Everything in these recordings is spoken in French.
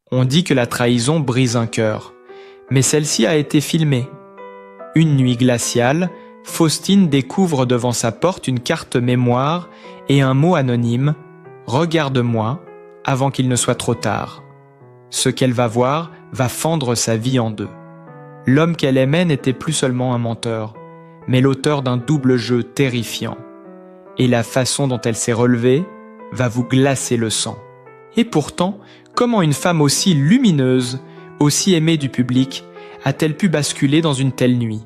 On dit que la trahison brise un cœur, mais celle-ci a été filmée. Une nuit glaciale, Faustine découvre devant sa porte une carte mémoire et un mot anonyme « Regarde-moi » avant qu'il ne soit trop tard. Ce qu'elle va voir va fendre sa vie en deux. L'homme qu'elle aimait n'était plus seulement un menteur, mais l'auteur d'un double jeu terrifiant. Et la façon dont elle s'est relevée va vous glacer le sang. Et pourtant, comment une femme aussi lumineuse, aussi aimée du public, a-t-elle pu basculer dans une telle nuit?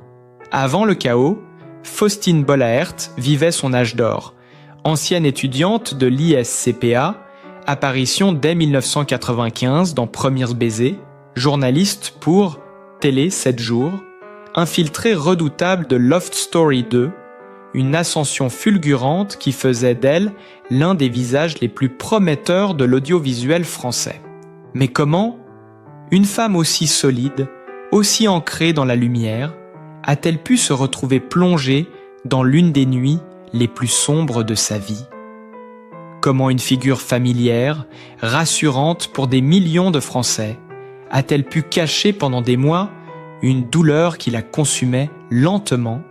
Avant le chaos, Faustine Bollaert vivait son âge d'or. Ancienne étudiante de l'ISCPA, apparition dès 1995 dans Premiers baisers, journaliste pour Télé 7 jours, infiltrée redoutable de Loft Story 2, une ascension fulgurante qui faisait d'elle l'un des visages les plus prometteurs de l'audiovisuel français. Mais comment une femme aussi solide, aussi ancrée dans la lumière, a-t-elle pu se retrouver plongée dans l'une des nuits les plus sombres de sa vie? Comment une figure familière, rassurante pour des millions de Français, a-t-elle pu cacher pendant des mois une douleur qui la consumait lentement,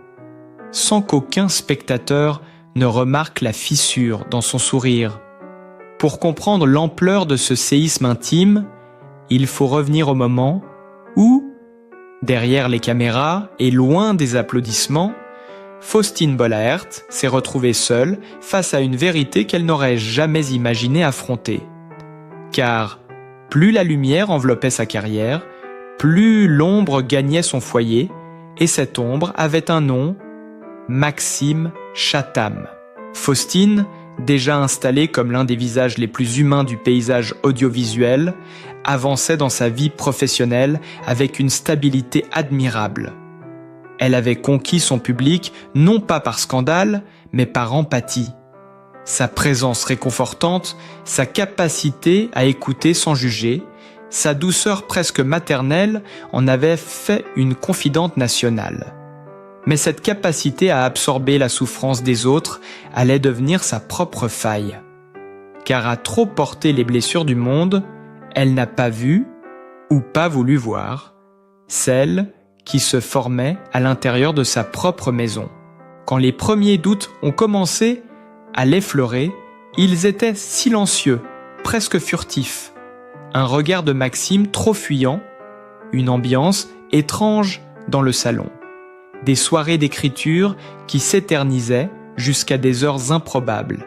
sans qu'aucun spectateur ne remarque la fissure dans son sourire? Pour comprendre l'ampleur de ce séisme intime, il faut revenir au moment où, derrière les caméras et loin des applaudissements, Faustine Bollaert s'est retrouvée seule face à une vérité qu'elle n'aurait jamais imaginé affronter. Car plus la lumière enveloppait sa carrière, plus l'ombre gagnait son foyer, et cette ombre avait un nom, Maxime Chatham. Faustine, déjà installée comme l'un des visages les plus humains du paysage audiovisuel, avançait dans sa vie professionnelle avec une stabilité admirable. Elle avait conquis son public non pas par scandale, mais par empathie. Sa présence réconfortante, sa capacité à écouter sans juger, sa douceur presque maternelle en avaient fait une confidente nationale. Mais cette capacité à absorber la souffrance des autres allait devenir sa propre faille. Car à trop porter les blessures du monde, elle n'a pas vu, ou pas voulu voir, celle qui se formait à l'intérieur de sa propre maison. Quand les premiers doutes ont commencé à l'effleurer, ils étaient silencieux, presque furtifs. Un regard de Maxime trop fuyant, une ambiance étrange dans le salon. Des soirées d'écriture qui s'éternisaient jusqu'à des heures improbables.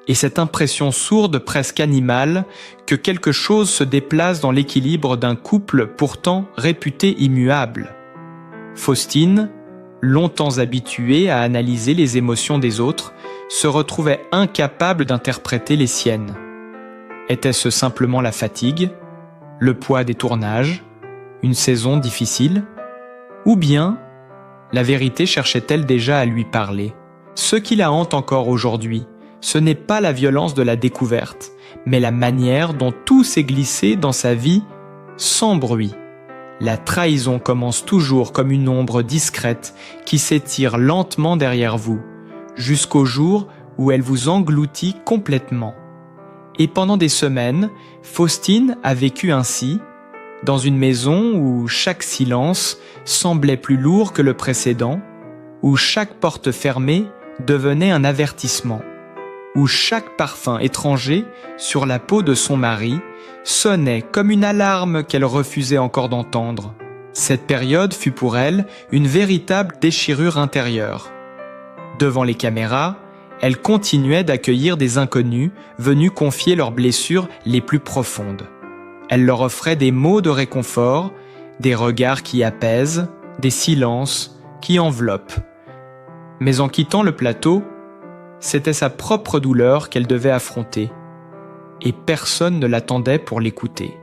Et cette impression sourde, presque animale, que quelque chose se déplace dans l'équilibre d'un couple pourtant réputé immuable. Faustine, longtemps habituée à analyser les émotions des autres, se retrouvait incapable d'interpréter les siennes. Était-ce simplement la fatigue, le poids des tournages, une saison difficile? Ou bien, la vérité cherchait-elle déjà à lui parler? Ce qui la hante encore aujourd'hui, ce n'est pas la violence de la découverte, mais la manière dont tout s'est glissé dans sa vie sans bruit. La trahison commence toujours comme une ombre discrète qui s'étire lentement derrière vous, jusqu'au jour où elle vous engloutit complètement. Et pendant des semaines, Faustine a vécu ainsi, dans une maison où chaque silence semblait plus lourd que le précédent, où chaque porte fermée devenait un avertissement, où chaque parfum étranger sur la peau de son mari sonnait comme une alarme qu'elle refusait encore d'entendre. Cette période fut pour elle une véritable déchirure intérieure. Devant les caméras, elle continuait d'accueillir des inconnus venus confier leurs blessures les plus profondes. Elle leur offrait des mots de réconfort, des regards qui apaisent, des silences qui enveloppent. Mais en quittant le plateau, c'était sa propre douleur qu'elle devait affronter, et personne ne l'attendait pour l'écouter.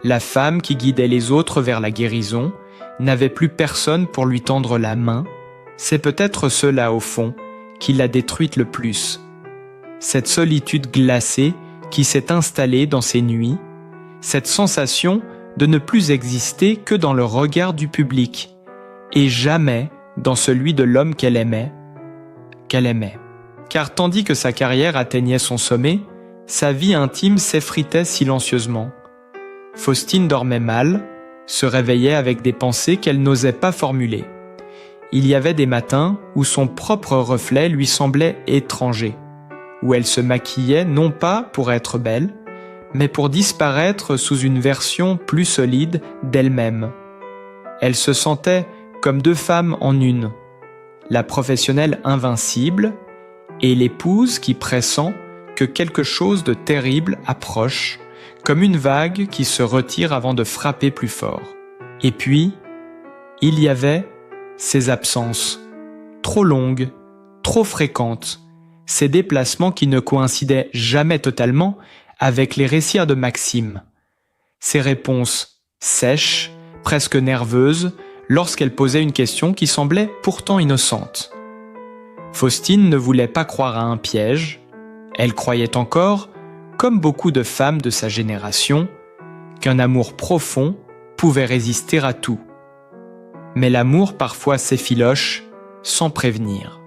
La femme qui guidait les autres vers la guérison n'avait plus personne pour lui tendre la main. C'est peut-être cela, au fond, qui l'a détruite le plus. Cette solitude glacée qui s'est installée dans ses nuits, cette sensation de ne plus exister que dans le regard du public, et jamais dans celui de l'homme qu'elle aimait. Car tandis que sa carrière atteignait son sommet, sa vie intime s'effritait silencieusement. Faustine dormait mal, se réveillait avec des pensées qu'elle n'osait pas formuler. Il y avait des matins où son propre reflet lui semblait étranger, où elle se maquillait non pas pour être belle, mais pour disparaître sous une version plus solide d'elle-même. Elle se sentait comme deux femmes en une, la professionnelle invincible et l'épouse qui pressent que quelque chose de terrible approche, comme une vague qui se retire avant de frapper plus fort. Et puis, il y avait ces absences, trop longues, trop fréquentes, ces déplacements qui ne coïncidaient jamais totalement avec les récits de Maxime, ces réponses sèches, presque nerveuses, lorsqu'elle posait une question qui semblait pourtant innocente. Faustine ne voulait pas croire à un piège, elle croyait encore, comme beaucoup de femmes de sa génération, qu'un amour profond pouvait résister à tout. Mais l'amour parfois s'effiloche sans prévenir.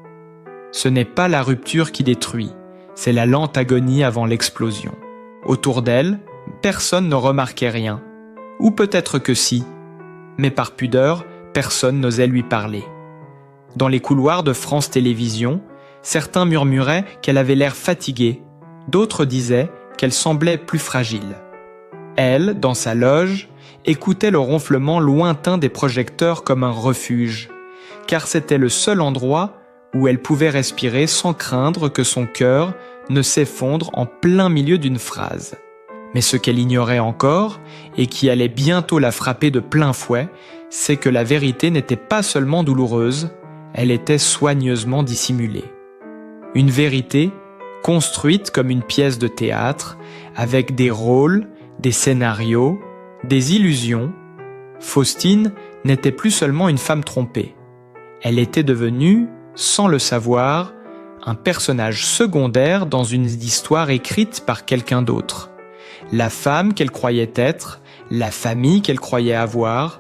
Ce n'est pas la rupture qui détruit, c'est la lente agonie avant l'explosion. Autour d'elle, personne ne remarquait rien. Ou peut-être que si, mais par pudeur, personne n'osait lui parler. Dans les couloirs de France Télévisions, certains murmuraient qu'elle avait l'air fatiguée, d'autres disaient qu'elle semblait plus fragile. Elle, dans sa loge, écoutait le ronflement lointain des projecteurs comme un refuge, car c'était le seul endroit où elle pouvait respirer sans craindre que son cœur ne s'effondre en plein milieu d'une phrase. Mais ce qu'elle ignorait encore, et qui allait bientôt la frapper de plein fouet, c'est que la vérité n'était pas seulement douloureuse, elle était soigneusement dissimulée. Une vérité construite comme une pièce de théâtre, avec des rôles, des scénarios, des illusions. Faustine n'était plus seulement une femme trompée. Elle était devenue, sans le savoir, un personnage secondaire dans une histoire écrite par quelqu'un d'autre. La femme qu'elle croyait être, la famille qu'elle croyait avoir,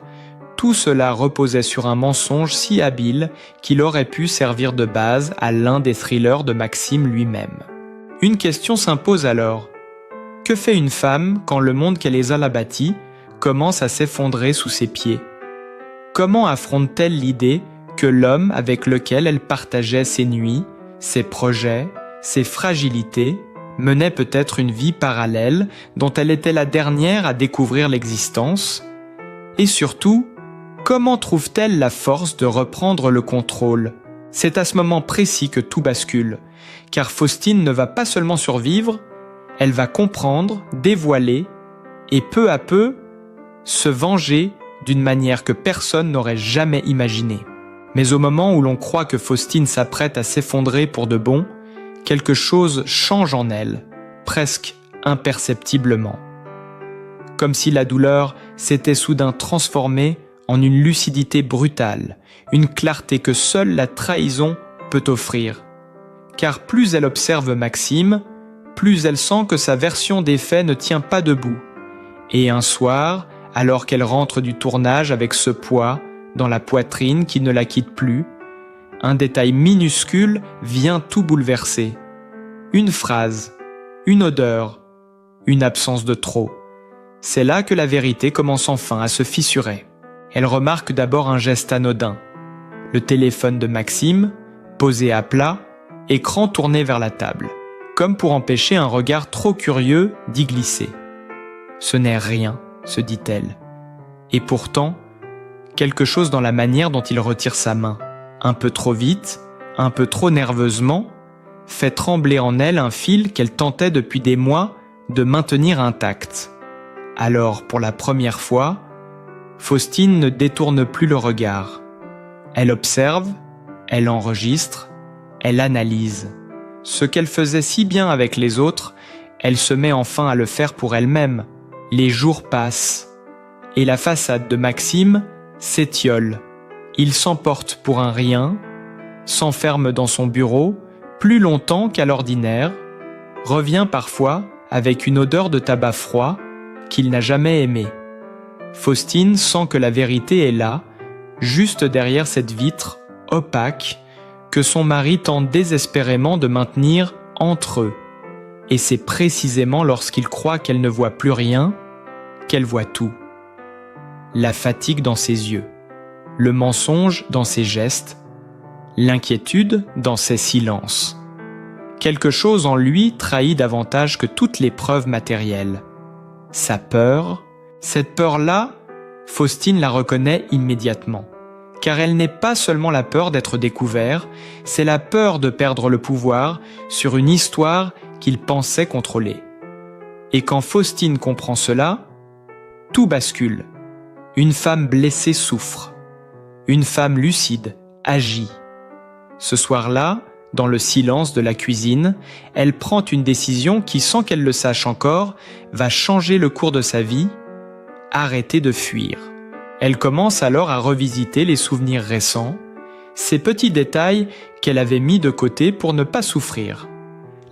tout cela reposait sur un mensonge si habile qu'il aurait pu servir de base à l'un des thrillers de Maxime lui-même. Une question s'impose alors. Que fait une femme quand le monde qu'elle a bâti commence à s'effondrer sous ses pieds? Comment affronte-t-elle l'idée que l'homme avec lequel elle partageait ses nuits, ses projets, ses fragilités, menait peut-être une vie parallèle dont elle était la dernière à découvrir l'existence? Et surtout, comment trouve-t-elle la force de reprendre le contrôle? C'est à ce moment précis que tout bascule, car Faustine ne va pas seulement survivre, elle va comprendre, dévoiler et peu à peu se venger d'une manière que personne n'aurait jamais imaginée. Mais au moment où l'on croit que Faustine s'apprête à s'effondrer pour de bon, quelque chose change en elle, presque imperceptiblement. Comme si la douleur s'était soudain transformée en une lucidité brutale, une clarté que seule la trahison peut offrir. Car plus elle observe Maxime, plus elle sent que sa version des faits ne tient pas debout. Et un soir, alors qu'elle rentre du tournage avec ce poids dans la poitrine qui ne la quitte plus, un détail minuscule vient tout bouleverser. Une phrase, une odeur, une absence de trop. C'est là que la vérité commence enfin à se fissurer. Elle remarque d'abord un geste anodin. Le téléphone de Maxime, posé à plat, écran tourné vers la table, comme pour empêcher un regard trop curieux d'y glisser. Ce n'est rien, se dit-elle. Et pourtant, quelque chose dans la manière dont il retire sa main, un peu trop vite, un peu trop nerveusement, fait trembler en elle un fil qu'elle tentait depuis des mois de maintenir intact. Alors, pour la première fois, Faustine ne détourne plus le regard. Elle observe, elle enregistre, elle analyse. Ce qu'elle faisait si bien avec les autres, elle se met enfin à le faire pour elle-même. Les jours passent, et la façade de Maxime s'étiole. Il s'emporte pour un rien, s'enferme dans son bureau plus longtemps qu'à l'ordinaire, revient parfois avec une odeur de tabac froid qu'il n'a jamais aimé. Faustine sent que la vérité est là, juste derrière cette vitre opaque que son mari tente désespérément de maintenir entre eux. Et c'est précisément lorsqu'il croit qu'elle ne voit plus rien qu'elle voit tout. La fatigue dans ses yeux, le mensonge dans ses gestes, l'inquiétude dans ses silences. Quelque chose en lui trahit davantage que toutes les preuves matérielles. Sa peur, cette peur-là, Faustine la reconnaît immédiatement. Car elle n'est pas seulement la peur d'être découvert, c'est la peur de perdre le pouvoir sur une histoire qu'il pensait contrôler. Et quand Faustine comprend cela, tout bascule. Une femme blessée souffre. Une femme lucide agit. Ce soir-là, dans le silence de la cuisine, elle prend une décision qui, sans qu'elle le sache encore, va changer le cours de sa vie, arrêter de fuir. Elle commence alors à revisiter les souvenirs récents, ces petits détails qu'elle avait mis de côté pour ne pas souffrir.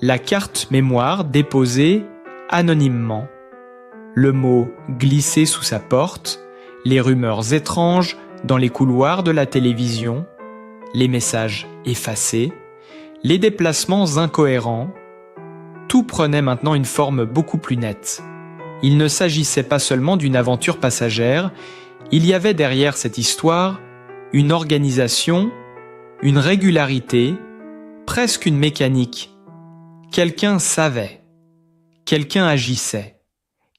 La carte mémoire déposée anonymement, le mot glissé sous sa porte, les rumeurs étranges dans les couloirs de la télévision, les messages effacés, les déplacements incohérents, tout prenait maintenant une forme beaucoup plus nette. Il ne s'agissait pas seulement d'une aventure passagère, il y avait derrière cette histoire une organisation, une régularité, presque une mécanique. Quelqu'un savait, quelqu'un agissait,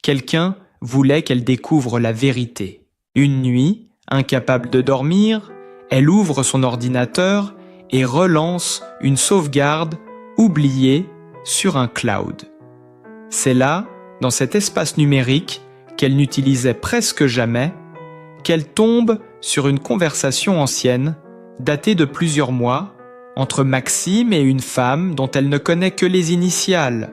quelqu'un voulait qu'elle découvre la vérité. Une nuit, incapable de dormir, elle ouvre son ordinateur et relance une sauvegarde oubliée sur un cloud. C'est là, dans cet espace numérique qu'elle n'utilisait presque jamais, qu'elle tombe sur une conversation ancienne, datée de plusieurs mois, entre Maxime et une femme dont elle ne connaît que les initiales.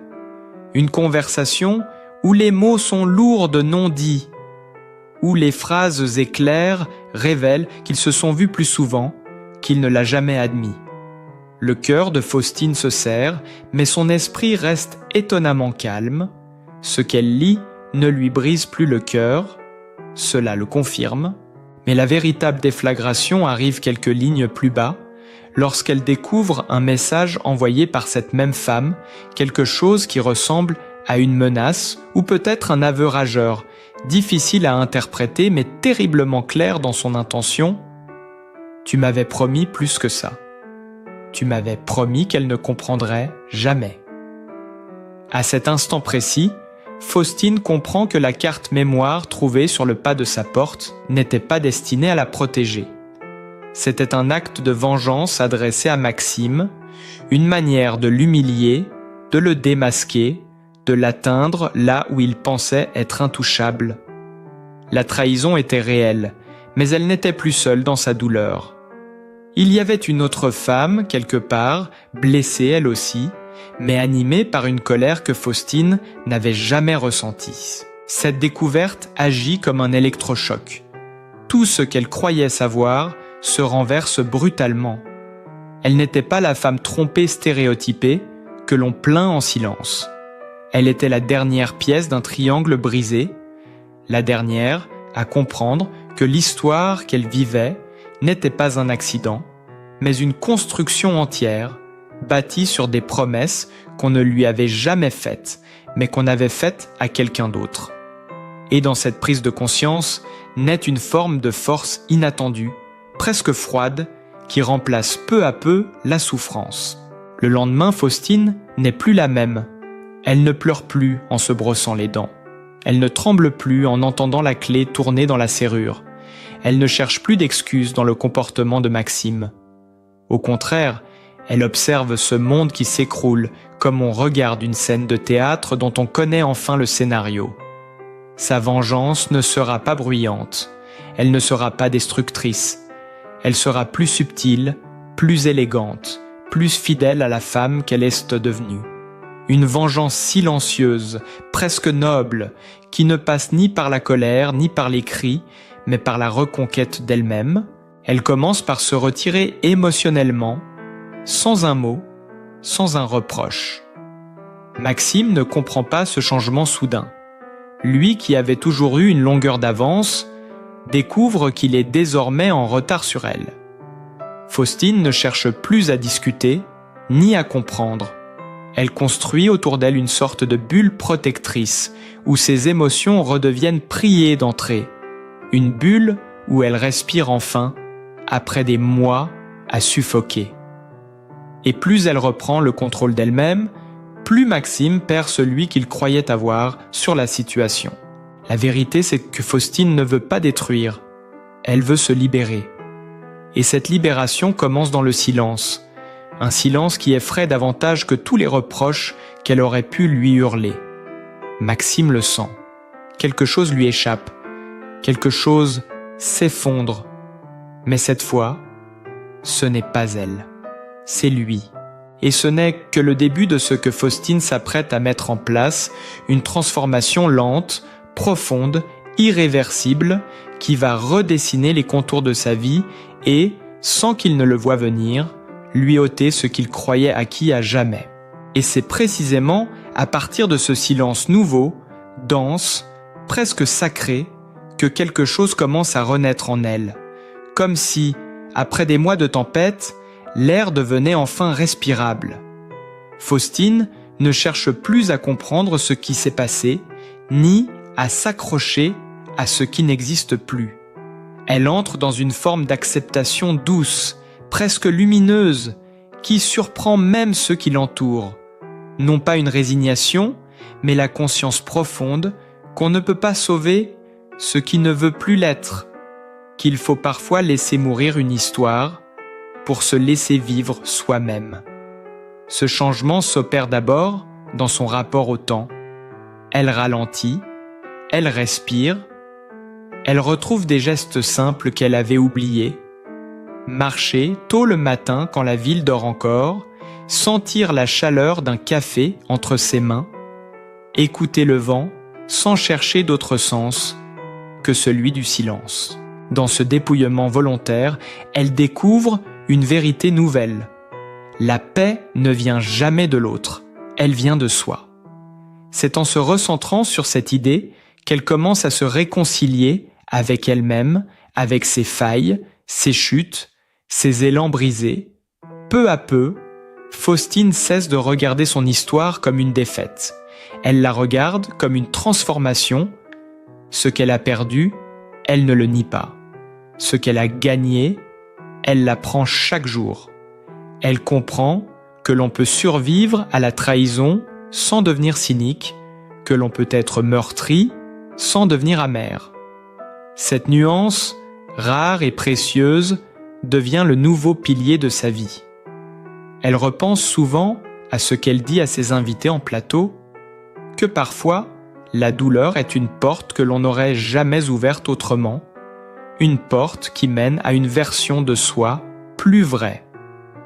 Une conversation où les mots sont lourds de non-dits, où les phrases éclairs révèlent qu'ils se sont vus plus souvent, qu'il ne l'a jamais admis. Le cœur de Faustine se serre, mais son esprit reste étonnamment calme. Ce qu'elle lit ne lui brise plus le cœur, cela le confirme, mais la véritable déflagration arrive quelques lignes plus bas, lorsqu'elle découvre un message envoyé par cette même femme, quelque chose qui ressemble à une menace ou peut-être un aveu rageur, difficile à interpréter mais terriblement clair dans son intention. « Tu m'avais promis plus que ça. Tu m'avais promis qu'elle ne comprendrait jamais. » À cet instant précis, Faustine comprend que la carte mémoire trouvée sur le pas de sa porte n'était pas destinée à la protéger. C'était un acte de vengeance adressé à Maxime, une manière de l'humilier, de le démasquer, de l'atteindre là où il pensait être intouchable. La trahison était réelle, mais elle n'était plus seule dans sa douleur. Il y avait une autre femme, quelque part, blessée elle aussi, mais animée par une colère que Faustine n'avait jamais ressentie. Cette découverte agit comme un électrochoc. Tout ce qu'elle croyait savoir se renverse brutalement. Elle n'était pas la femme trompée stéréotypée que l'on plaint en silence. Elle était la dernière pièce d'un triangle brisé, la dernière à comprendre que l'histoire qu'elle vivait n'était pas un accident, mais une construction entière, bâtie sur des promesses qu'on ne lui avait jamais faites, mais qu'on avait faites à quelqu'un d'autre. Et dans cette prise de conscience naît une forme de force inattendue, presque froide, qui remplace peu à peu la souffrance. Le lendemain, Faustine n'est plus la même. Elle ne pleure plus en se brossant les dents. Elle ne tremble plus en entendant la clé tourner dans la serrure. Elle ne cherche plus d'excuses dans le comportement de Maxime. Au contraire, elle observe ce monde qui s'écroule comme on regarde une scène de théâtre dont on connaît enfin le scénario. Sa vengeance ne sera pas bruyante, elle ne sera pas destructrice, elle sera plus subtile, plus élégante, plus fidèle à la femme qu'elle est devenue. Une vengeance silencieuse, presque noble, qui ne passe ni par la colère ni par les cris, mais par la reconquête d'elle-même. Elle commence par se retirer émotionnellement, sans un mot, sans un reproche. Maxime ne comprend pas ce changement soudain. Lui qui avait toujours eu une longueur d'avance, découvre qu'il est désormais en retard sur elle. Faustine ne cherche plus à discuter, ni à comprendre. Elle construit autour d'elle une sorte de bulle protectrice où ses émotions redeviennent priées d'entrer. Une bulle où elle respire enfin après des mois à suffoquer. Et plus elle reprend le contrôle d'elle-même, plus Maxime perd celui qu'il croyait avoir sur la situation. La vérité, c'est que Faustine ne veut pas détruire, elle veut se libérer. Et cette libération commence dans le silence, un silence qui effraie davantage que tous les reproches qu'elle aurait pu lui hurler. Maxime le sent. Quelque chose lui échappe, quelque chose s'effondre. Mais cette fois, ce n'est pas elle, c'est lui. Et ce n'est que le début de ce que Faustine s'apprête à mettre en place, une transformation lente, profonde, irréversible, qui va redessiner les contours de sa vie et, sans qu'il ne le voie venir, lui ôter ce qu'il croyait acquis à jamais. Et c'est précisément à partir de ce silence nouveau, dense, presque sacré, que quelque chose commence à renaître en elle. Comme si, après des mois de tempête, l'air devenait enfin respirable. Faustine ne cherche plus à comprendre ce qui s'est passé, ni à s'accrocher à ce qui n'existe plus. Elle entre dans une forme d'acceptation douce, presque lumineuse, qui surprend même ceux qui l'entourent. Non pas une résignation, mais la conscience profonde qu'on ne peut pas sauver ce qui ne veut plus l'être, qu'il faut parfois laisser mourir une histoire pour se laisser vivre soi-même. Ce changement s'opère d'abord dans son rapport au temps. Elle ralentit, elle respire, elle retrouve des gestes simples qu'elle avait oubliés. Marcher tôt le matin quand la ville dort encore, sentir la chaleur d'un café entre ses mains, écouter le vent sans chercher d'autre sens que celui du silence. Dans ce dépouillement volontaire, elle découvre une vérité nouvelle. La paix ne vient jamais de l'autre, elle vient de soi. C'est en se recentrant sur cette idée qu'elle commence à se réconcilier avec elle-même, avec ses failles, ses chutes, ses élans brisés. Peu à peu, Faustine cesse de regarder son histoire comme une défaite. Elle la regarde comme une transformation. Ce qu'elle a perdu, elle ne le nie pas. Ce qu'elle a gagné, elle l'apprend chaque jour. Elle comprend que l'on peut survivre à la trahison sans devenir cynique, que l'on peut être meurtri sans devenir amer. Cette nuance, rare et précieuse, devient le nouveau pilier de sa vie. Elle repense souvent à ce qu'elle dit à ses invités en plateau, que parfois, la douleur est une porte que l'on n'aurait jamais ouverte autrement, une porte qui mène à une version de soi plus vraie,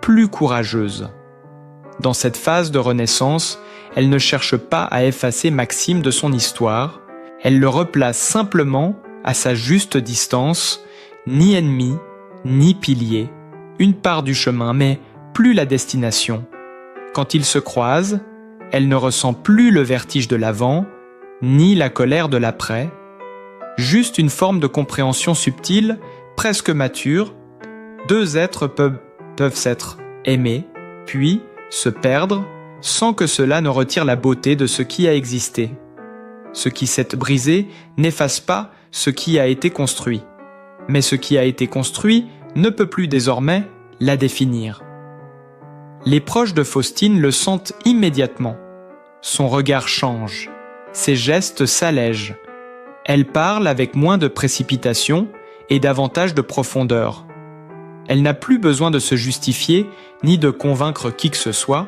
plus courageuse. Dans cette phase de renaissance, elle ne cherche pas à effacer Maxime de son histoire, elle le replace simplement à sa juste distance, ni ennemi, ni pilier, une part du chemin, mais plus la destination. Quand ils se croisent, elle ne ressent plus le vertige de l'avant, ni la colère de l'après, juste une forme de compréhension subtile, presque mature. Deux êtres peuvent s'être aimés, puis se perdre, sans que cela ne retire la beauté de ce qui a existé. Ce qui s'est brisé n'efface pas ce qui a été construit. Mais ce qui a été construit ne peut plus désormais la définir. Les proches de Faustine le sentent immédiatement. Son regard change, ses gestes s'allègent. Elle parle avec moins de précipitation et davantage de profondeur. Elle n'a plus besoin de se justifier ni de convaincre qui que ce soit.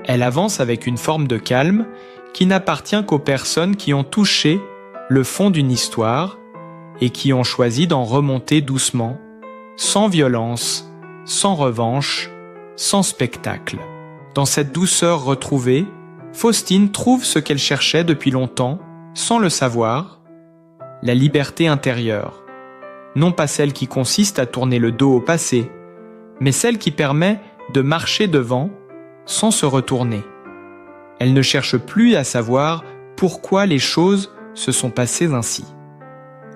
Elle avance avec une forme de calme qui n'appartient qu'aux personnes qui ont touché le fond d'une histoire et qui ont choisi d'en remonter doucement, sans violence, sans revanche, sans spectacle. Dans cette douceur retrouvée, Faustine trouve ce qu'elle cherchait depuis longtemps, sans le savoir, la liberté intérieure. Non pas celle qui consiste à tourner le dos au passé, mais celle qui permet de marcher devant sans se retourner. Elle ne cherche plus à savoir pourquoi les choses se sont passées ainsi.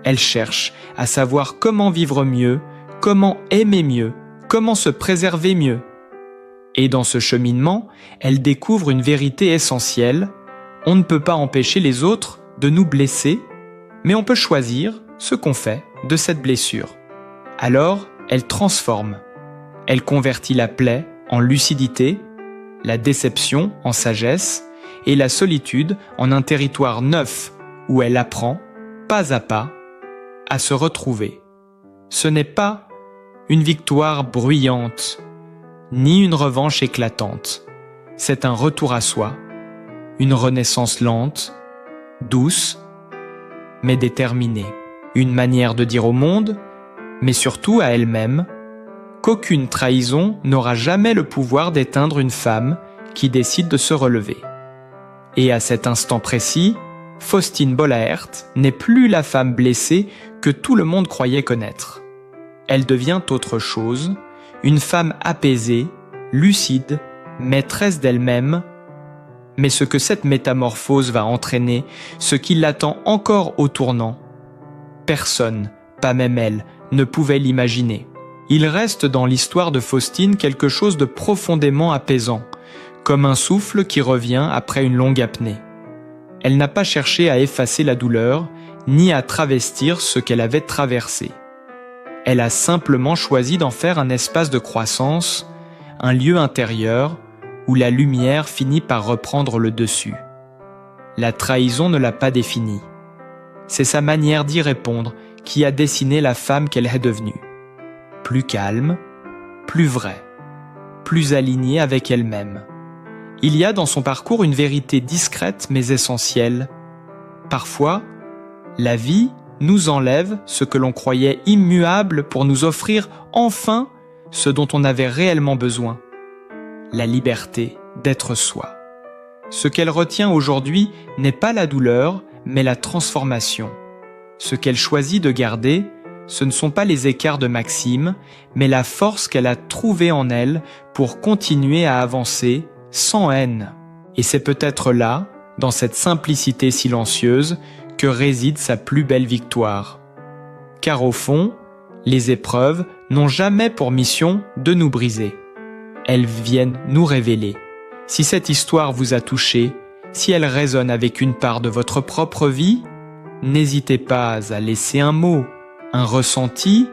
Elle cherche à savoir comment vivre mieux, comment aimer mieux, comment se préserver mieux. Et dans ce cheminement, elle découvre une vérité essentielle. On ne peut pas empêcher les autres de nous blesser, mais on peut choisir ce qu'on fait de cette blessure. Alors, elle transforme. Elle convertit la plaie en lucidité, la déception en sagesse et la solitude en un territoire neuf où elle apprend, pas à pas, à se retrouver. Ce n'est pas une victoire bruyante, ni une revanche éclatante. C'est un retour à soi, une renaissance lente, douce, mais déterminée. Une manière de dire au monde, mais surtout à elle-même, qu'aucune trahison n'aura jamais le pouvoir d'éteindre une femme qui décide de se relever. Et à cet instant précis, Faustine Bollaert n'est plus la femme blessée que tout le monde croyait connaître. Elle devient autre chose, une femme apaisée, lucide, maîtresse d'elle-même. Mais ce que cette métamorphose va entraîner, ce qui l'attend encore au tournant, personne, pas même elle, ne pouvait l'imaginer. Il reste dans l'histoire de Faustine quelque chose de profondément apaisant, comme un souffle qui revient après une longue apnée. Elle n'a pas cherché à effacer la douleur, ni à travestir ce qu'elle avait traversé. Elle a simplement choisi d'en faire un espace de croissance, un lieu intérieur où la lumière finit par reprendre le dessus. La trahison ne l'a pas définie. C'est sa manière d'y répondre qui a dessiné la femme qu'elle est devenue. Plus calme, plus vraie, plus alignée avec elle-même. Il y a dans son parcours une vérité discrète mais essentielle. Parfois, la vie nous enlève ce que l'on croyait immuable pour nous offrir enfin ce dont on avait réellement besoin. La liberté d'être soi. Ce qu'elle retient aujourd'hui n'est pas la douleur, mais la transformation. Ce qu'elle choisit de garder, ce ne sont pas les écarts de Maxime, mais la force qu'elle a trouvée en elle pour continuer à avancer sans haine. Et c'est peut-être là, dans cette simplicité silencieuse, que réside sa plus belle victoire. Car au fond, les épreuves n'ont jamais pour mission de nous briser. Elles viennent nous révéler. Si cette histoire vous a touché, si elle résonne avec une part de votre propre vie, n'hésitez pas à laisser un mot, un ressenti,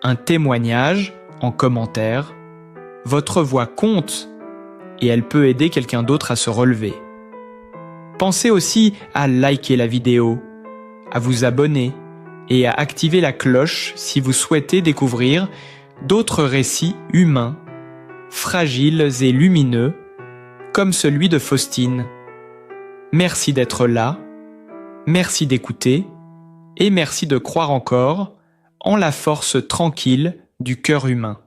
un témoignage en commentaire. Votre voix compte et elle peut aider quelqu'un d'autre à se relever. Pensez aussi à liker la vidéo, à vous abonner et à activer la cloche si vous souhaitez découvrir d'autres récits humains, fragiles et lumineux, comme celui de Faustine. Merci d'être là, merci d'écouter et merci de croire encore en la force tranquille du cœur humain.